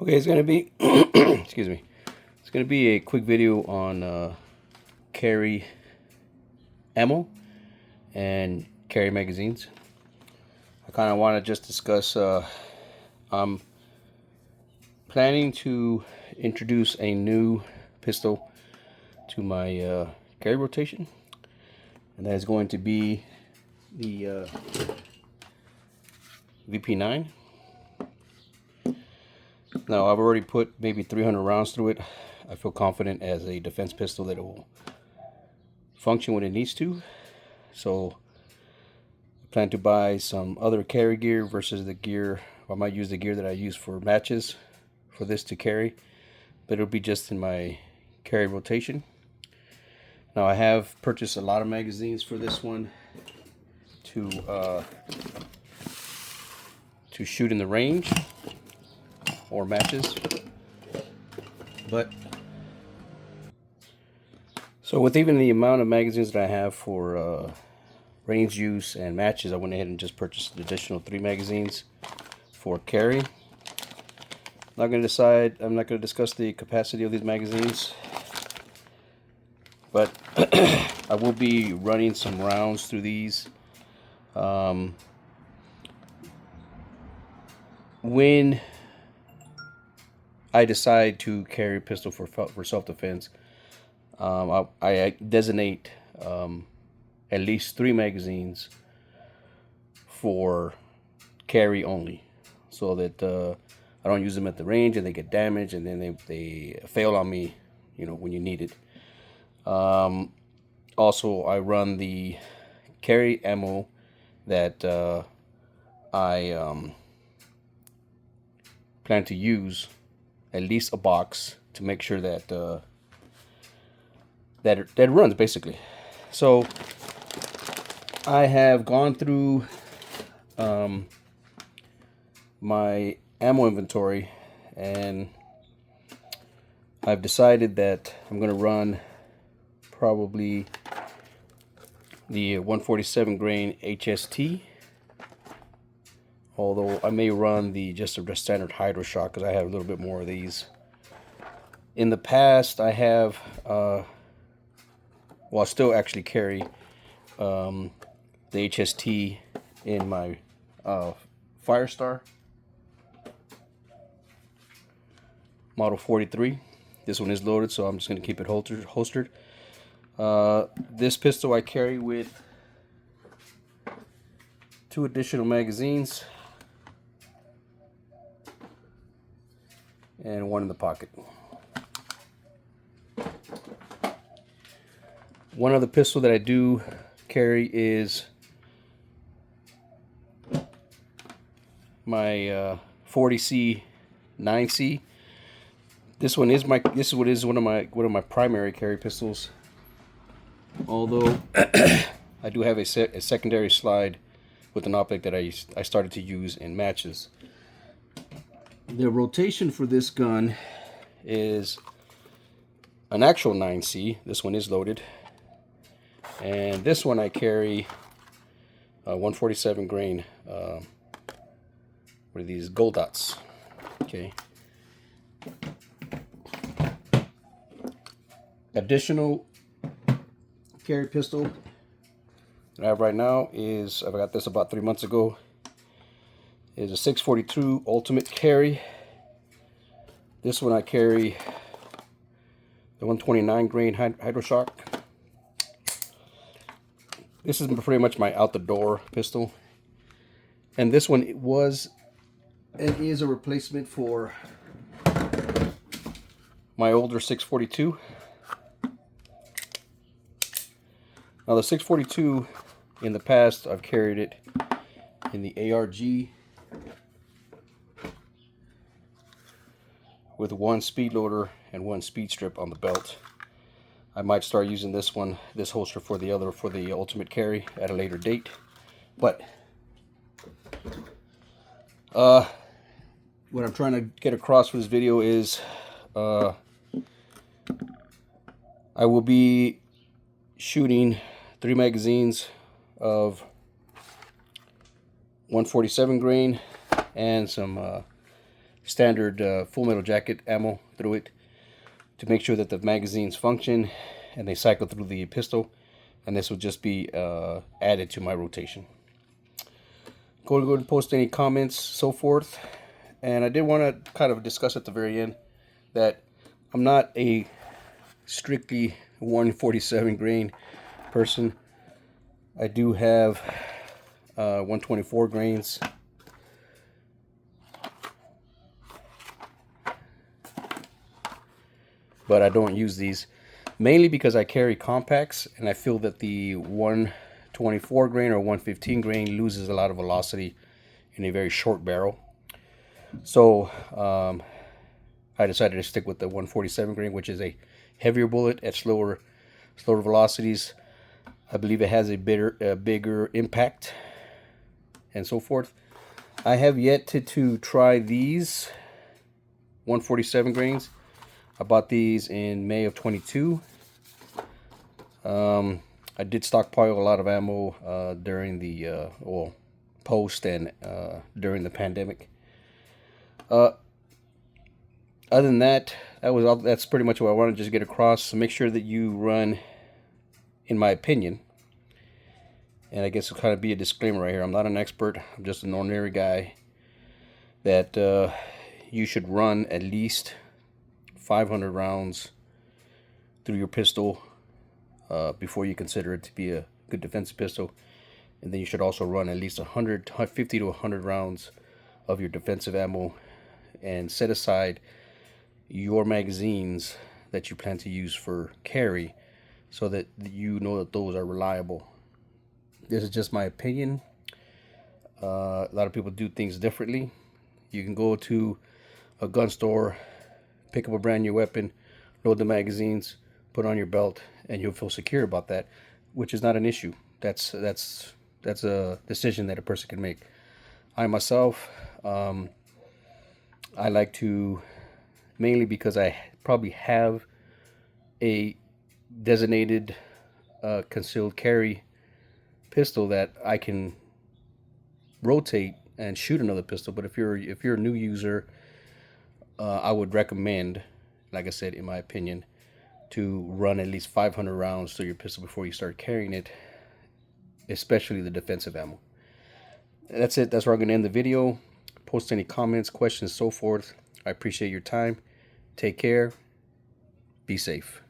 Okay, it's gonna be excuse me. It's gonna be a quick video on carry ammo and carry magazines. I kind of want to just discuss. I'm planning to introduce a new pistol to my carry rotation, and that is going to be the VP9. Now, I've already put maybe 300 rounds through it. I feel confident as a defense pistol that it will function when it needs to. So I plan to buy some other carry gear versus the gear. I might use the gear that I use for matches for this to carry, but it'll be just in my carry rotation. Now, I have purchased a lot of magazines for this one to shoot in the range or matches. But so with even the amount of magazines that I have for range use and matches, I went ahead and just purchased an additional 3 magazines for carry. I'm not going to discuss the capacity of these magazines, but I will be running some rounds through these. When I decide to carry a pistol for self-defense, I designate at least 3 magazines for carry only, so that I don't use them at the range and they get damaged and then they fail on me, when you need it. Also, I run the carry ammo that I plan to use at least a box to make sure that that it runs, basically. So I have gone through my ammo inventory, and I've decided that I'm going to run probably the 147 grain HST, although I may run just a standard Hydro Shock because I have a little bit more of these. In the past, I have I still actually carry the HST in my Firestar Model 43. This one is loaded, so I'm just going to keep it holstered. This pistol I carry with 2 additional magazines and 1 in the pocket. One other pistol that I do carry is my 40C 9C. This one is one of my primary carry pistols. Although I do have a secondary slide with an optic that I started to use in matches. The rotation for this gun is an actual 9C. This one is loaded. And this one I carry 147 grain. What are these? Gold dots. Okay. Additional carry pistol that I have right now is, I got this about 3 months ago, is a 642 Ultimate Carry. This one I carry the 129 grain Hydro Shock. This is pretty much my out the door pistol, and this one is a replacement for my older 642. Now, the 642 in the past, I've carried it in the ARG with 1 speed loader and 1 speed strip on the belt. I might start using this holster for the Ultimate Carry at a later date. But what I'm trying to get across with this video is I will be shooting 3 magazines of 147 grain and some standard full metal jacket ammo through it to make sure that the magazines function and they cycle through the pistol. And this will just be added to my rotation. Go ahead and post any comments, so forth. And I did want to kind of discuss at the very end that I'm not a strictly 147 grain person. I do have 124 grains. But I don't use these, mainly because I carry compacts and I feel that the 124 grain or 115 grain loses a lot of velocity in a very short barrel. So I decided to stick with the 147 grain, which is a heavier bullet at slower velocities. I believe it has a bigger impact and so forth. I have yet to try these 147 grains. I bought these in May of 22. I did stockpile a lot of ammo during the post and during the pandemic. Other than that, that's pretty much what I wanted to just get across. So make sure that you run, in my opinion, and I guess it'll kind of be a disclaimer right here. I'm not an expert. I'm just an ordinary guy. That you should run at least 500 rounds through your pistol before you consider it to be a good defensive pistol. And then you should also run at least 50 to 100 rounds of your defensive ammo and set aside your magazines that you plan to use for carry so that you know that those are reliable. This is just my opinion. A lot of people do things differently. You can go to a gun store, pick up a brand new weapon, load the magazines, put on your belt, and you'll feel secure about that, which is not an issue. That's a decision that a person can make. I myself, I like to, mainly because I probably have a designated concealed carry pistol that I can rotate and shoot another pistol. But if you're a new user, I would recommend, like I said, in my opinion, to run at least 500 rounds through your pistol before you start carrying it, especially the defensive ammo. That's it. That's where I'm going to end the video. Post any comments, questions, so forth. I appreciate your time. Take care. Be safe.